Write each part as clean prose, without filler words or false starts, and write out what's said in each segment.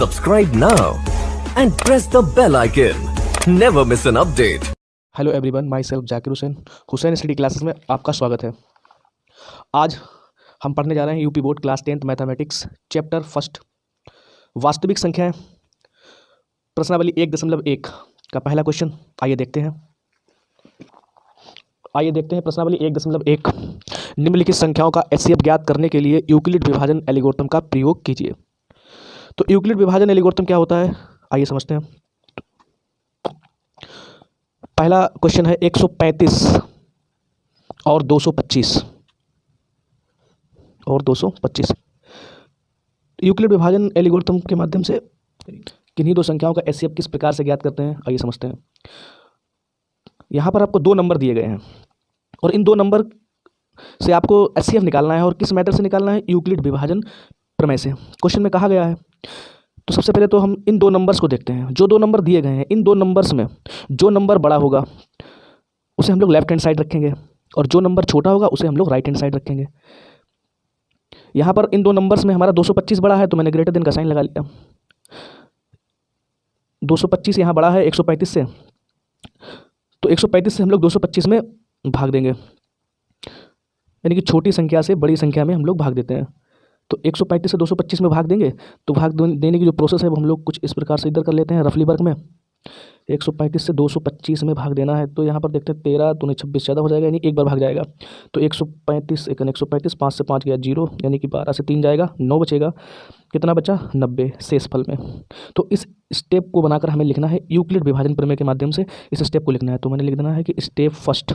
Subscribe now and press the bell icon. Never miss an update. Hello everyone, my self Zakir Hussain study classes में आपका स्वागत है। आज हम पढ़ने जा रहे हैं UP board class 10th mathematics chapter first वास्तविक संख्याएं, प्रश्नावली 1.1 का पहला क्वेश्चन। आइए देखते हैं प्रश्नावली 1.1। निम्नलिखित संख्याओं का एचसीएफ ज्ञात करने के लिए यूक्लिड विभाजन एल्गोरिथम का प्रयोग कीजिए। तो यूक्लिड विभाजन एल्गोरिथम क्या होता है, आइए समझते हैं। पहला क्वेश्चन है 135 और 225 यूक्लिड विभाजन एल्गोरिथम के माध्यम से किन्हीं दो संख्याओं का एचसीएफ किस प्रकार से ज्ञात करते हैं, आइए समझते हैं। यहाँ पर आपको दो नंबर दिए गए हैं और इन दो नंबर से आपको एचसीएफ निकालना है और किस मेथड से निकालना है, यूक्लिड विभाजन प्रमेय से क्वेश्चन में कहा गया है। तो सबसे पहले तो हम इन दो नंबर्स को देखते हैं। जो दो नंबर दिए गए हैं, इन दो नंबर्स में जो नंबर बड़ा होगा उसे हम लोग लेफ्ट हैंड साइड रखेंगे और जो नंबर छोटा होगा उसे हम लोग राइट हैंड साइड रखेंगे। यहाँ पर इन दो नंबर्स में हमारा 225 बड़ा है तो मैंने ग्रेटर देन का साइन लगा लिया। 225 यहाँ बड़ा है 135 से, तो 135 से हम लोग 225 में भाग देंगे, यानी कि छोटी संख्या से बड़ी संख्या में हम लोग भाग देते हैं। तो 135 से 225 में भाग देंगे तो भाग देने की जो प्रोसेस है वो हम लोग कुछ इस प्रकार से इधर कर लेते हैं रफली वर्क में। 135 से 225 में भाग देना है तो यहाँ पर देखते हैं 13 दूनी 26 ज़्यादा हो जाएगा, यानी एक बार भाग जाएगा। तो 135 135 5 से 5 गया 0, यानी कि 12 से 3 जाएगा 9 बचेगा, कितना बचा 90 शेषफल में। तो इस स्टेप को बनाकर हमें लिखना है यूक्लिड विभाजन प्रमेय के माध्यम से इस स्टेप को लिखना है। तो मैंने लिख देना है कि स्टेप फर्स्ट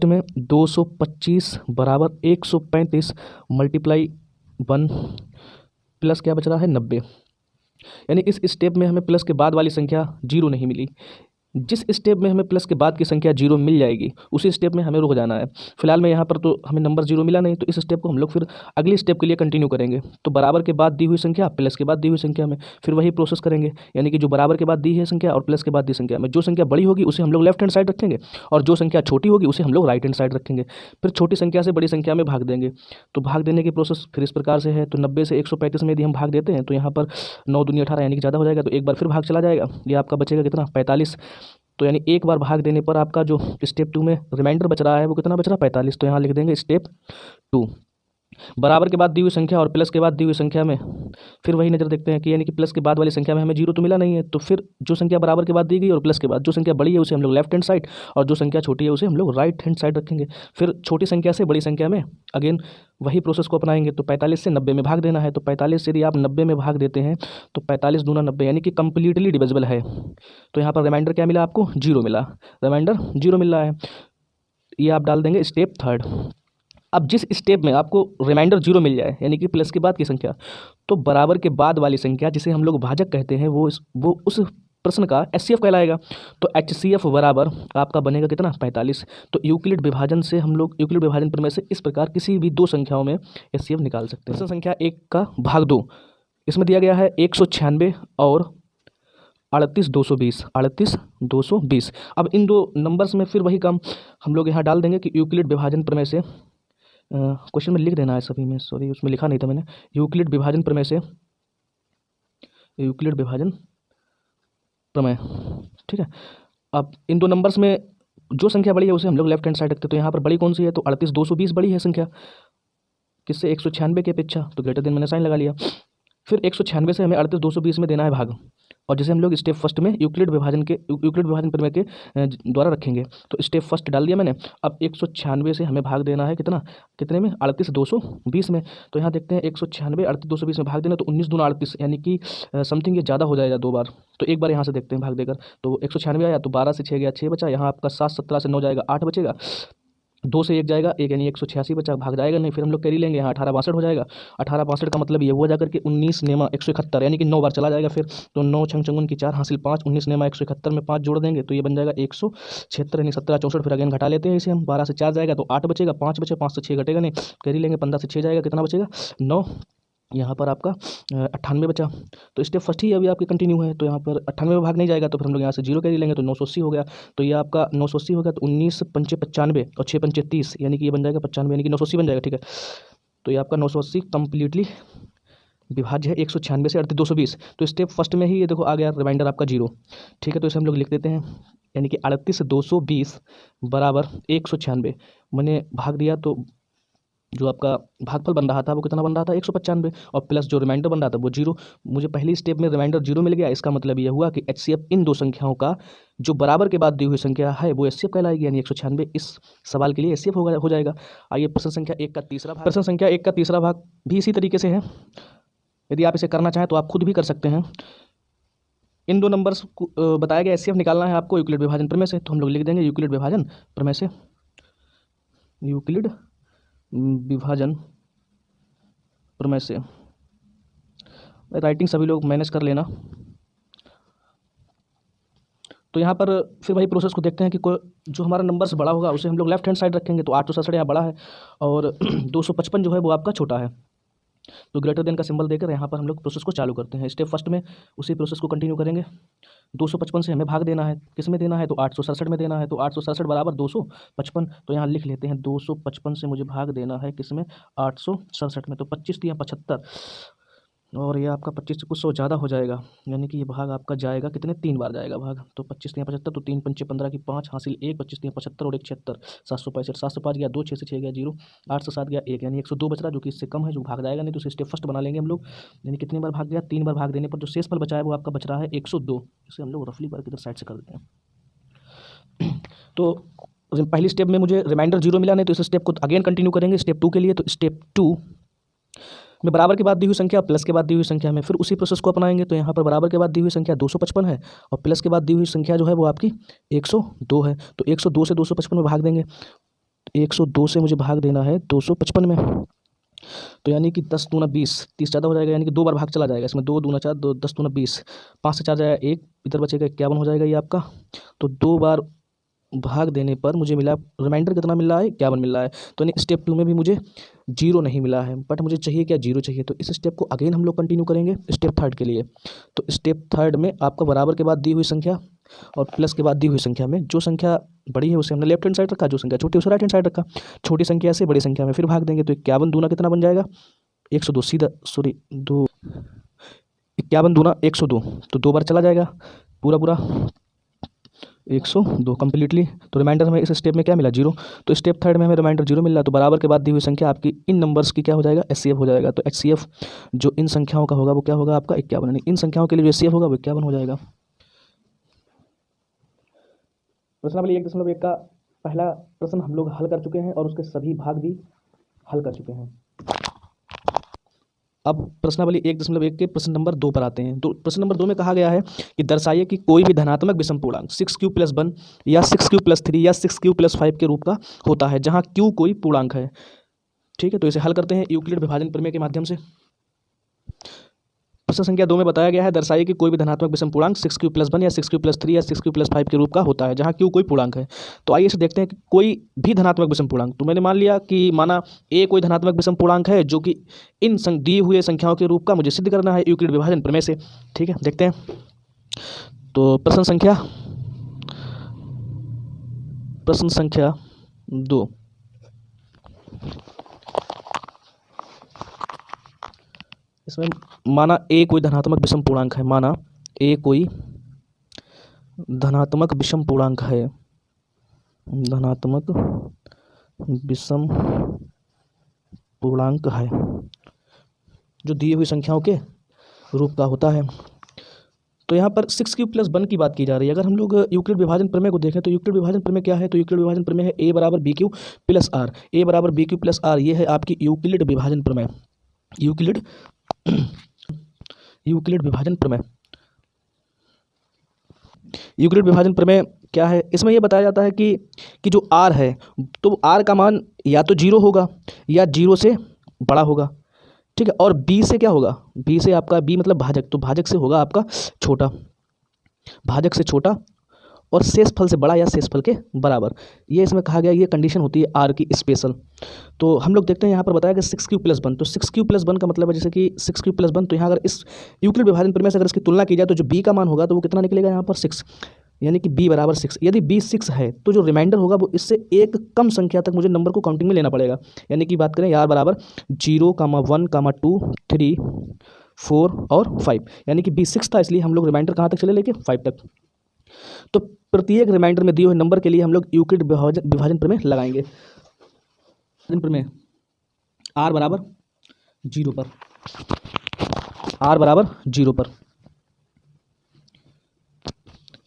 में 225 बराबर 135 मल्टीप्लाई 1 प्लस क्या बच रहा है 90, यानी इस स्टेप में हमें प्लस के बाद वाली संख्या 0 नहीं मिली। जिस स्टेप में हमें प्लस के बाद की संख्या 0 मिल जाएगी उसी स्टेप में हमें रुक जाना है। फिलहाल में यहाँ पर तो हमें नंबर 0 मिला नहीं, तो इस स्टेप को हम लोग फिर अगली स्टेप के लिए कंटिन्यू करेंगे। तो बराबर के बाद दी हुई संख्या प्लस के बाद दी हुई संख्या में फिर वही प्रोसेस करेंगे, यानी कि जो बराबर के बाद दी है संख्या और प्लस के बाद दी संख्या में जो संख्या बड़ी होगी उसे हम लोग लेफ्ट हैंड साइड रखेंगे और जो संख्या छोटी होगी उसे हम लोग राइट हैंड साइड रखेंगे। फिर छोटी संख्या से बड़ी संख्या में भाग देंगे। तो भाग देने की प्रोसेस फिर इस प्रकार से है। तो 90 से 135 में यदि हम भाग देते हैं तो यहाँ पर 9 दूनी 18, यानी कि ज़्यादा हो जाएगा, तो एक बार फिर भाग चला जाएगा। ये आपका बचेगा कितना 45। तो यानी एक बार भाग देने पर आपका जो स्टेप 2 में रिमाइंडर बच रहा है वो कितना बच रहा है 45। तो यहाँ लिख देंगे स्टेप 2। बराबर के बाद दी हुई संख्या और प्लस के बाद दी हुई संख्या में फिर वही नज़र देखते हैं कि यानी कि प्लस के बाद वाली संख्या में हमें 0 तो मिला नहीं है, तो फिर जो संख्या बराबर के बाद दी गई और प्लस के बाद जो संख्या बड़ी है उसे हम लोग लेफ्ट हैंड साइड और जो संख्या छोटी है उसे हम लोग राइट हैंड साइड रखेंगे। फिर छोटी संख्या से बड़ी संख्या में अगेन वही प्रोसेस को अपनाएंगे। तो 45 से 90 में भाग देना है। तो 45 से यदि आप 90 में भाग देते हैं तो 45 दूना 90, यानी कि कंप्लीटली डिविजिबल है। तो यहाँ पर रिमाइंडर क्या मिला आपको 0 मिला, रिमाइंडर 0 मिल रहा है। ये आप डाल देंगे स्टेप 3। अब जिस स्टेप में आपको रिमाइंडर 0 मिल जाए, यानी कि प्लस के बाद की संख्या, तो बराबर के बाद वाली संख्या जिसे हम लोग भाजक कहते हैं वो उस प्रश्न का एचसीएफ कहलाएगा। तो एचसीएफ बराबर आपका बनेगा कितना 45। तो यूक्लिड विभाजन से हम लोग यूक्लिड विभाजन प्रमेय से इस प्रकार किसी भी दो संख्याओं में एचसीएफ निकाल सकते हैं। प्रश्न संख्या 1 का भाग 2, इसमें दिया गया है 196 और 38,220। अब इन दो नंबर्स में फिर वही काम हम लोग यहाँ डाल देंगे कि यूक्लिड विभाजन प्रमेय से, क्वेश्चन में लिख देना है सभी में, सॉरी उसमें लिखा नहीं था मैंने, यूक्लिड विभाजन प्रमेय से यूक्लिड विभाजन प्रमेय, ठीक है। अब इन दो नंबर्स में जो संख्या बड़ी है उसे हम लोग लेफ्ट हैंड साइड रखते हैं। तो यहाँ पर बड़ी कौन सी है, तो 38,220 बड़ी है संख्या किससे 196 की अपेक्षा, तो ग्रेटर देन मैंने साइन लगा लिया। फिर 196 से हमें 38,220 में देना है भाग, और जैसे हम लोग स्टेप फर्स्ट में यूक्लिड विभाजन प्रमेय के द्वारा रखेंगे। तो स्टेप फर्स्ट डाल दिया मैंने। अब 196 से हमें भाग देना है कितने में 38,220 में। तो यहाँ देखते हैं 196 38,220 में भाग देना, तो 19 दूना 38, यानी कि समथिंग ये ज़्यादा हो जाएगा 2 बार। तो एक बार यहाँ से देखते हैं भाग देकर, तो 196 आया तो 12 से 6 गया 6 बचा, यहाँ आपका 7 17 से 9 जाएगा 8 बचेगा, 2 से 1 जाएगा 1, यानी 186 बचा, भाग जाएगा नहीं। फिर हम लोग कैरी लेंगे, यहाँ 18 62 हो जाएगा। 18 62 का मतलब ये हुआ जाकर के 19 नेमा 171, यानी कि 9 बार चला जाएगा। फिर तो 9 छंग चंगुन की 4 हासिल 5, 19 नेमा 171 में 5 जोड़ देंगे तो ये बन जाएगा 176, यानी 17 64। फिर अगेन घटा लेते हैं इसे हम, 12 से 4 जाएगा तो 8 बचेगा, 5 बचे, 5 से 6 घटेगा नहीं, कैरी लेंगे, 15 से 6 जाएगा, कितना बचेगा 9। यहाँ पर आपका 98 बचा। तो स्टेप फर्स्ट ही अभी आपके कंटिन्यू है, तो यहाँ पर 98 में भाग नहीं जाएगा, तो फिर हम लोग यहाँ से 0 कैरी लेंगे तो 980 हो गया। तो ये आपका 980 हो गया। तो 19 पंचे 95 और 6 पंचे 30, यानी कि ये बन जाएगा 95, यानी कि 980 बन जाएगा, ठीक है। तो ये आपका 980 कम्प्लीटली विभाज्य है 196 से 220। तो स्टेप फर्स्ट में ही ये देखो आ गया रिमाइंडर आपका 0। ठीक है, तो इसे हम लोग लिख देते हैं, यानी कि 38,220 बराबर 196। मैंने भाग दिया तो जो आपका भागफल बन रहा था वो कितना बन रहा था 195, और प्लस जो रिमाइंडर बन रहा था वो 0। मुझे पहली स्टेप में रिमाइंडर 0 मिल गया। इसका मतलब ये हुआ कि HCF इन दो संख्याओं का जो बराबर के बाद दी हुई संख्या है वो HCF कहलाएगी, यानी 196 इस सवाल के लिए HCF हो जाएगा। आइए प्रश्न संख्या 1 का तीसरा भाग। प्रश्न संख्या 1 का तीसरा भाग भी इसी तरीके से है। यदि आप इसे करना चाहें तो आप खुद भी कर सकते हैं। इन दो नंबर्स को बताया गया HCF निकालना है आपको यूक्लिड विभाजन प्रमेय से, तो हम लोग लिख देंगे यूक्लिड विभाजन प्रमेय से, यूक्लिड विभाजन प्रमेय से। राइटिंग सभी लोग मैनेज कर लेना। तो यहाँ पर फिर वही प्रोसेस को देखते हैं कि जो हमारा नंबर से बड़ा होगा उसे हम लोग लेफ्ट हैंड साइड रखेंगे। तो 867 यहाँ बड़ा है और 255 जो है वो आपका छोटा है, तो ग्रेटर देन का सिंबल देकर यहाँ पर हम लोग प्रोसेस को चालू करते हैं। स्टेप फर्स्ट में उसी प्रोसेस को कंटिन्यू करेंगे। 255 से हमें भाग देना है, किस में देना है तो 867 में देना है। तो 867 बराबर 255, तो यहाँ लिख लेते हैं 255 से मुझे भाग देना है किस में 867 में। तो 25 या 75, और ये आपका 25 से कुछ 100 ज़्यादा हो जाएगा, यानी कि ये भाग आपका जाएगा कितने 3 बार जाएगा भाग। तो 25 या 75, तो 3 पंचे 15 की 5 हासिल 1, 25 या 75 और 1 76, 765, 705 गया 2, 6 से 6 गया 0, 8 से 7 गया 1, यानी 102 बच रहा, जो कि इससे कम है, जो भाग जाएगा नहीं। तो स्टेप फर्स्ट बना लेंगे हम लोग, यानी कितनी बार भाग गया 3 बार भाग देने पर जो शेष फल बचा है वो आपका बच रहा है 102। इसे हम लोग रफली बार किधर साइड से कर देते हैं। तो पहली स्टेप में मुझे रिमाइंडर 0 मिला नहीं, तो इस स्टेप को अगेन कंटिन्यू करेंगे स्टेप 2 के लिए। तो स्टेप 2 में बराबर के बाद दी हुई संख्या प्लस के बाद दी हुई संख्या में फिर उसी प्रोसेस को अपनाएंगे। तो यहाँ पर बराबर के बाद दी हुई संख्या 255 है और प्लस के बाद दी हुई संख्या जो है वो आपकी 102 है। तो 102 से 255 में भाग देंगे। 102 से मुझे भाग देना है 255 में, तो यानी कि 10 दूना 20, 30 ज़्यादा हो जाएगा, यानी कि 2 बार भाग चला जाएगा इसमें। 2 दूना 4, 10 दूना 20, 5 से 4 जाएगा 1, इधर बचेगा 51 हो जाएगा ये आपका। तो 2 बार भाग देने पर मुझे मिला रिमाइंडर कितना मिल रहा है 51 मिल रहा है। तो यानी स्टेप 2 में भी मुझे 0 नहीं मिला है, बट मुझे चाहिए क्या 0 चाहिए। तो इस स्टेप को अगेन हम लोग कंटिन्यू करेंगे स्टेप 3 के लिए। तो स्टेप 3 में आपका बराबर के बाद दी हुई संख्या और प्लस के बाद दी हुई संख्या में जो संख्या बड़ी है उसे हमने लेफ्ट हैंड साइड रखा, जो संख्या छोटी है उसे राइट हैंड साइड रखा। छोटी संख्या से बड़ी संख्या में फिर भाग देंगे। तो 51 दूना कितना बन जाएगा 102, सीधा 51 दूना 102, तो 2 बार चला जाएगा पूरा 102 कम्प्लीटली। तो रिमाइंडर हमें इस स्टेप में क्या मिला 0। तो स्टेप 3 में हमें रिमाइंडर 0 मिल रहा है, तो बराबर के बाद दी हुई संख्या आपकी इन नंबर्स की क्या हो जाएगा HCF हो जाएगा। तो HCF जो इन संख्याओं का होगा वो क्या होगा आपका 51, यानी इन संख्याओं के लिए जो HCF होगा वो 51 हो जाएगा। प्रश्नावली 1.1 का पहला प्रश्न हम लोग हल कर चुके हैं और उसके सभी भाग भी हल कर चुके हैं। अब प्रश्नावली 1.1 के प्रश्न नंबर 2 पर आते हैं। तो प्रश्न नंबर 2 में कहा गया है कि दर्शाइए कि कोई भी धनात्मक विषम पूर्णांक 6q + 1 या 6q + 3 या 6q + 5 के रूप का होता है जहां q कोई पूर्णांक है। ठीक है, तो इसे हल करते हैं यूक्लिड विभाजन प्रमेय के माध्यम से। प्रश्न संख्या 2 में बताया गया है दर्शाइए कि कोई भी धनात्मक विषम पूर्णांक 6q + 1 या 6q + 3 या 6q + 5 के रूप का होता है जहां q कोई पूर्णांक है। तो आइए इसे देखते हैं कि कोई भी धनात्मक विषम पूर्णांक, तो मैंने मान लिया कि माना a कोई धनात्मक विषम पूर्णांक है जो कि इन दिए हुए संख्याओं के रूप का मुझे सिद्ध करना है यूक्लिड विभाजन प्रमेय से। ठीक है, देखते हैं। तो प्रश्न संख्या 2, इसमें माना a कोई धनात्मक विषम पूर्णांक है, माना a कोई धनात्मक विषम पूर्णांक है, धनात्मक विषम पूर्णांक है जो दी हुई संख्याओं के रूप का होता है। तो यहाँ पर 6q + 1 की बात की जा रही है। अगर हम लोग यूक्लिड विभाजन प्रमेय को देखें तो यूक्लिड विभाजन प्रमेय क्या है, तो यूक्लिड विभाजन प्रमेय है a = bq + r। a = bq + r, ये है आपकी यूक्लिड विभाजन प्रमेय। यूक्लिड विभाजन प्रमेय, यूक्लिड विभाजन प्रमेय क्या है, इसमें यह बताया जाता है कि जो r है तो r का मान या तो 0 होगा या 0 से बड़ा होगा। ठीक है, और b से क्या होगा, b से आपका b मतलब भाजक, तो भाजक से होगा आपका छोटा, भाजक से छोटा और शेष फल से बड़ा या शेष फल के बराबर। ये इसमें कहा गया, ये कंडीशन होती है r की स्पेशल। तो हम लोग देखते हैं यहाँ पर बताया गया 6q + 1, तो 6q + 1 का मतलब है जैसे कि 6q + 1, तो यहाँ अगर इस यूक्लिड विभाजन प्रमेय से अगर इसकी तुलना की जाए तो जो b का मान होगा तो वो कितना निकलेगा यहाँ पर 6, यानी कि b = 6। यदि b 6 है तो जो रिमाइंडर होगा वो इससे एक कम संख्या तक मुझे नंबर को काउंटिंग में लेना पड़ेगा। यानी कि बात करें r = 0, 1, 2, 3, 4 और 5, यानी कि बी 6 था, इसलिए हम लोग रिमाइंडर कहाँ तक चले लेके 5 तक। तो प्रत्येक रिमाइंडर में दिए हुए नंबर के लिए हम लोग यूक्लिड विभाजन प्रमेय लगाएंगे। प्रमेय r बराबर 0 पर, r बराबर 0 पर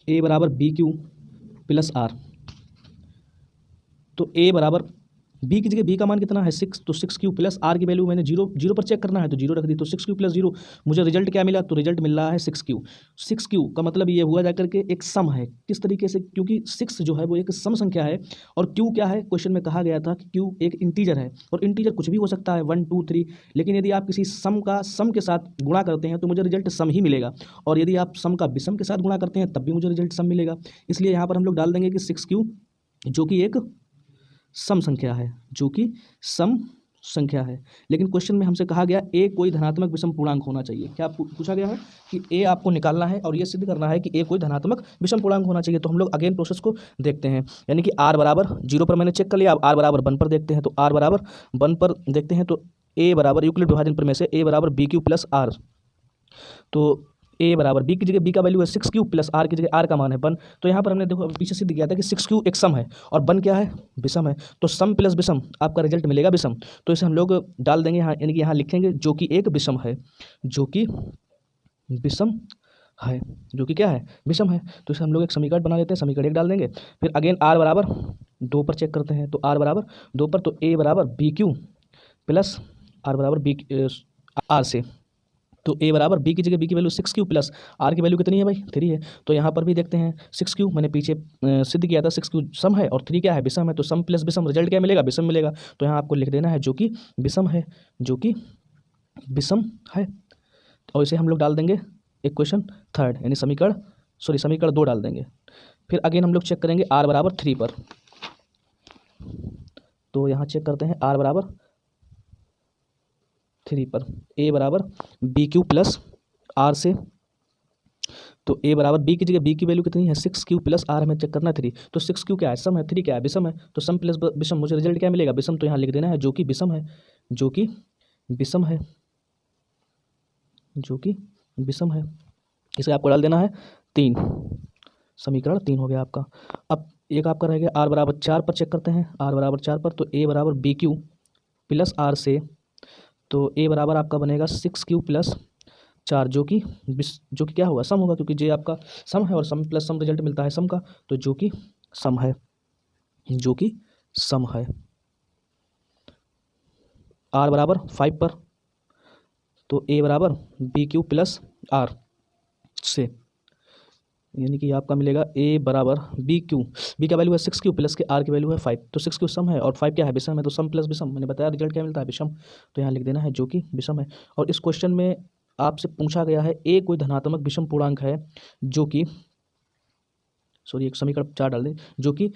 a बराबर बी क्यू प्लस आर। तो a बराबर b की जगह b का मान कितना है 6, तो 6 क्यू प्लस r की वैल्यू मैंने 0 पर चेक करना है तो 0 रख दी, तो 6 क्यू प्लस 0 मुझे रिजल्ट क्या मिला, तो रिजल्ट मिल रहा है 6 क्यू। 6 क्यू का मतलब ये हुआ जाकर के एक सम है। किस तरीके से, क्योंकि 6 जो है वो एक सम संख्या है और क्यू क्या है, क्वेश्चन में कहा गया था कि क्यू एक इंटीजर है और इंटीजर कुछ भी हो सकता है 1 2 3, लेकिन यदि आप किसी सम का सम के साथ गुणा करते हैं तो मुझे रिजल्ट सम ही मिलेगा, और यदि आप सम का विषम के साथ गुणा करते हैं तब भी मुझे रिजल्ट सम मिलेगा। इसलिए यहाँ पर हम लोग डाल देंगे कि 6 क्यू जो कि एक सम संख्या है, जो कि सम संख्या है। लेकिन क्वेश्चन में हमसे कहा गया ए कोई धनात्मक विषम पूर्णांक होना चाहिए। क्या पूछा गया है कि ए आपको निकालना है और ये सिद्ध करना है कि ए कोई धनात्मक विषम पूर्णांक होना चाहिए। तो हम लोग अगेन प्रोसेस को देखते हैं, यानी कि आर बराबर 0 पर मैंने चेक कर लिया। अब आर बराबर 1 पर देखते हैं, तो आर बराबर 1 पर देखते हैं तो ए बराबर यूक्लिड विभाजन प्रमेय से ए बराबर बी क्यू प्लस आर। तो ए बराबर बी की जगह बी का वैल्यू है 6 क्यू प्लस आर की जगह आर का मान है 1। तो यहाँ पर हमने देखो पीछे सिद्ध किया था कि 6 क्यू एक सम है और 1 क्या है, विषम है। तो सम प्लस विषम आपका रिजल्ट मिलेगा विषम, तो इसे हम लोग डाल देंगे यहाँ, यानी कि यहाँ लिखेंगे जो कि एक विषम है, जो कि विषम है, जो कि क्या है, विषम है। तो इसे हम लोग एक समीकरण बना लेते हैं, समीकरण 1 डाल देंगे। फिर अगेन आर बराबर 2 पर चेक करते हैं, तो आर बराबर 2 पर, तो ए बराबर बी क्यू प्लस आर बराबर बी आर से। तो ए बराबर बी की जगह बी की वैल्यू 6 क्यू प्लस आर की वैल्यू कितनी है भाई, 3 है। तो यहाँ पर भी देखते हैं 6 क्यू मैंने पीछे सिद्ध किया था 6 क्यू सम है और 3 क्या है, विषम है। तो सम प्लस विषम रिजल्ट क्या मिलेगा, विषम मिलेगा। तो यहाँ आपको लिख देना है जो कि विषम है, जो कि विषम है। और इसे हम लोग डाल देंगे इक्वेशन 3, यानी समीकरण 2 डाल देंगे। फिर अगेन हम लोग चेक करेंगे आर बराबर 3 पर, तो यहाँ चेक करते हैं आर बराबर 3 पर ए बराबर बी क्यू प्लस आर से। तो ए बराबर बी की जगह बी की वैल्यू कितनी है 6 क्यू प्लस आर, हमें चेक करना है 3। तो 6 क्यू क्या है, सम है, 3 क्या है, विषम है। तो सम प्लस विषम मुझे रिजल्ट क्या मिलेगा, विषम। तो यहाँ लिख देना है जो कि विषम है, जो कि विषम है, जो कि विषम है। इसे आपको डाल देना है 3, समीकरण 3 हो गया आपका। अब एक आपका रह गया आर बराबर 4 पर चेक करते हैं, आर बराबर 4 पर, तो ए बराबर बी क्यू प्लस आर से। तो ए बराबर आपका बनेगा 6 क्यू प्लस 4, जो कि क्या होगा, सम होगा, क्योंकि जे आपका सम है और सम प्लस सम रिजल्ट मिलता है सम का, तो जो कि सम है, जो कि सम है। आर बराबर 5 पर, तो ए बराबर बी क्यू प्लस आर से, यानी कि आपका मिलेगा ए बराबर बी क्यू, बी का वैल्यू है 6 क्यू प्लस के आर की वैल्यू है 5। तो 6 क्यू सम है और 5 क्या है, विषम है। तो सम प्लस विषम, मैंने बताया रिजल्ट क्या मिलता है, विषम। तो यहाँ लिख देना है जो कि विषम है। और इस क्वेश्चन में आपसे पूछा गया है ए कोई धनात्मक विषम पूर्णांक है, जो कि एक समीकरण 4 डाल दें, जो कि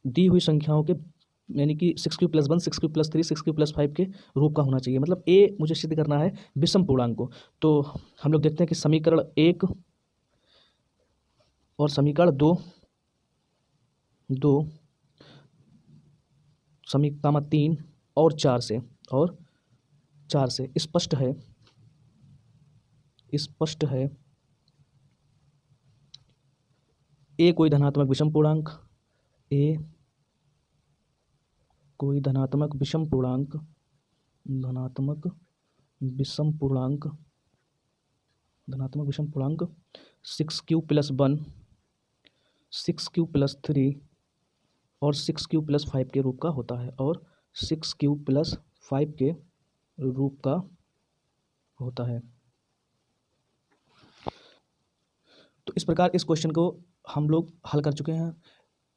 दी हुई संख्याओं के, यानी कि 6 Q plus 1 6 Q plus 3 6 Q plus 5 के रूप का होना चाहिए। मतलब ए मुझे सिद्ध करना है विषम पूर्णांक को। तो हम लोग देखते हैं कि समीकरण 1 और समीकरण 2 समीकरण 3 और 4 से स्पष्ट है ए कोई धनात्मक विषम पूर्णांक, ए कोई धनात्मक विषम पूर्णांक 6 क्यू प्लस 1 6 क्यू प्लस 3 और 6 क्यू प्लस 5 के रूप का होता है, और 6 क्यू प्लस 5 के रूप का होता है। तो इस प्रकार इस क्वेश्चन को हम लोग हल कर चुके हैं।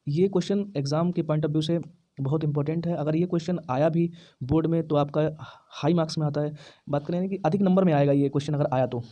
ये क्वेश्चन एग्ज़ाम के पॉइंट ऑफ व्यू से बहुत इंपॉर्टेंट है। अगर ये क्वेश्चन आया भी बोर्ड में तो आपका हाई मार्क्स में आता है। बात करें कि अधिक नंबर में आएगा ये क्वेश्चन अगर आया तो।